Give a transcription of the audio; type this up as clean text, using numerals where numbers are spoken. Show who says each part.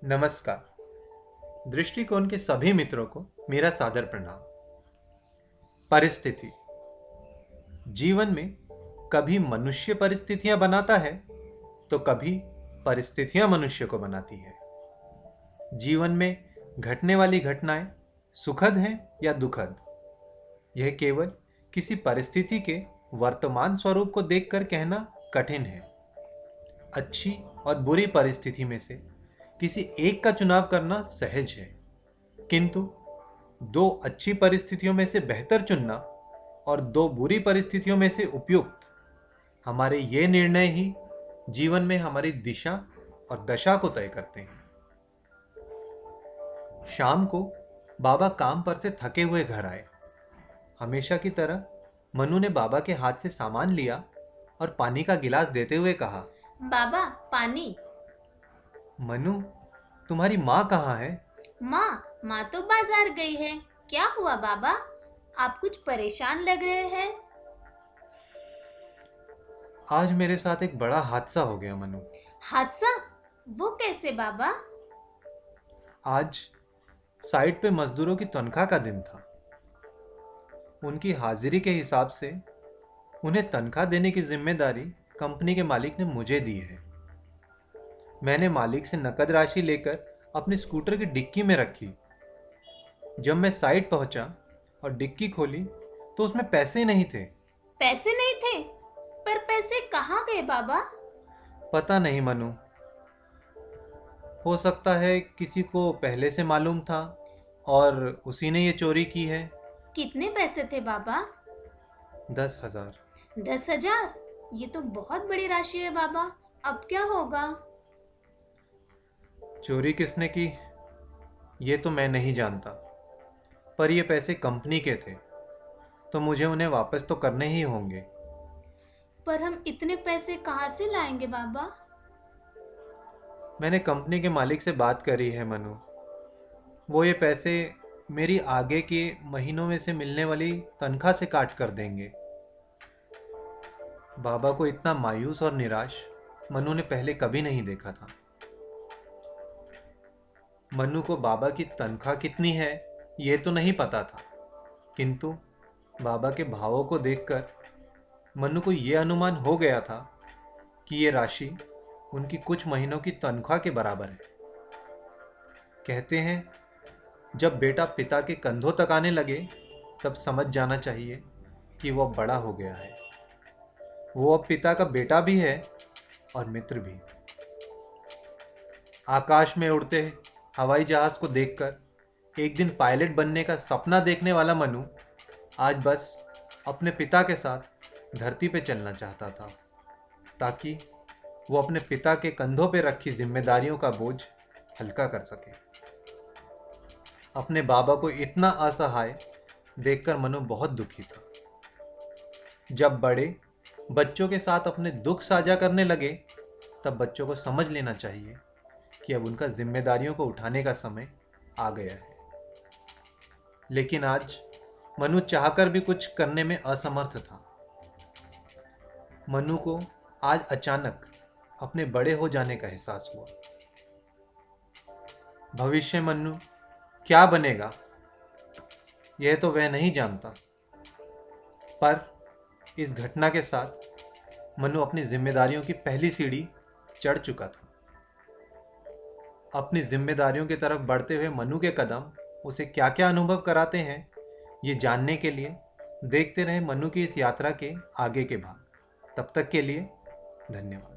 Speaker 1: नमस्कार। दृष्टिकोण के सभी मित्रों को मेरा सादर प्रणाम। परिस्थिति जीवन में कभी मनुष्य परिस्थितियां बनाता है तो कभी परिस्थितियां मनुष्य को बनाती है। जीवन में घटने वाली घटनाएं सुखद हैं या दुखद, यह केवल किसी परिस्थिति के वर्तमान स्वरूप को देखकर कहना कठिन है। अच्छी और बुरी परिस्थिति में से किसी एक का चुनाव करना सहज है, किंतु दो अच्छी परिस्थितियों में से बेहतर चुनना और दो बुरी परिस्थितियों में से उपयुक्त, हमारे ये निर्णय ही जीवन में हमारी दिशा और दशा को तय करते हैं। शाम को बाबा काम पर से थके हुए घर आए। हमेशा की तरह मनु ने बाबा के हाथ से सामान लिया और पानी का गिलास देते हुए कहा,
Speaker 2: बाबा पानी।
Speaker 1: मनु, तुम्हारी माँ कहाँ है?
Speaker 2: माँ तो बाजार गई है। क्या हुआ बाबा, आप कुछ परेशान लग रहे हैं।
Speaker 1: आज मेरे साथ एक बड़ा हादसा हो गया मनु।
Speaker 2: हादसा? वो कैसे बाबा?
Speaker 1: आज साइट पे मजदूरों की तनख्वाह का दिन था। उनकी हाजिरी के हिसाब से उन्हें तनख्वाह देने की जिम्मेदारी कंपनी के मालिक ने मुझे दी है। मैंने मालिक से नकद राशि लेकर अपनी स्कूटर की डिक्की में रखी। जब मैं साइट पहुंचा और डिक्की खोली तो उसमें पैसे नहीं थे।
Speaker 2: पैसे नहीं थे? पर पैसे कहाँ गए बाबा?
Speaker 1: पता नहीं मनु, हो सकता है किसी को पहले से मालूम था और उसी ने ये चोरी की है।
Speaker 2: कितने पैसे थे बाबा?
Speaker 1: 10,000।
Speaker 2: 10,000? ये तो बहुत बड़ी राशि है बाबा, अब क्या होगा?
Speaker 1: चोरी किसने की ये तो मैं नहीं जानता, पर ये पैसे कंपनी के थे तो मुझे उन्हें वापस तो करने ही होंगे।
Speaker 2: पर हम इतने पैसे कहाँ से लाएंगे बाबा?
Speaker 1: मैंने कंपनी के मालिक से बात करी है मनु, वो ये पैसे मेरी आगे के महीनों में से मिलने वाली तनख्वाह से काट कर देंगे। बाबा को इतना मायूस और निराश मनु ने पहले कभी नहीं देखा था। मनु को बाबा की तनख्वाह कितनी है ये तो नहीं पता था, किंतु बाबा के भावों को देखकर मनु को ये अनुमान हो गया था कि ये राशि उनकी कुछ महीनों की तनख्वाह के बराबर है। कहते हैं जब बेटा पिता के कंधों तक आने लगे तब समझ जाना चाहिए कि वो अब बड़ा हो गया है। वो अब पिता का बेटा भी है और मित्र भी। आकाश में उड़ते हवाई जहाज को देखकर एक दिन पायलट बनने का सपना देखने वाला मनु आज बस अपने पिता के साथ धरती पे चलना चाहता था, ताकि वो अपने पिता के कंधों पे रखी जिम्मेदारियों का बोझ हल्का कर सके। अपने बाबा को इतना असहाय देखकर मनु बहुत दुखी था। जब बड़े बच्चों के साथ अपने दुख साझा करने लगे तब बच्चों को समझ लेना चाहिए कि अब उनका जिम्मेदारियों को उठाने का समय आ गया है। लेकिन आज मनु चाहकर भी कुछ करने में असमर्थ था। मनु को आज अचानक अपने बड़े हो जाने का एहसास हुआ। भविष्य मनु क्या बनेगा यह तो वह नहीं जानता, पर इस घटना के साथ मनु अपनी जिम्मेदारियों की पहली सीढ़ी चढ़ चुका था। अपनी जिम्मेदारियों की तरफ बढ़ते हुए मनु के कदम उसे क्या क्या अनुभव कराते हैं ये जानने के लिए देखते रहे मनु की इस यात्रा के आगे के भाग। तब तक के लिए धन्यवाद।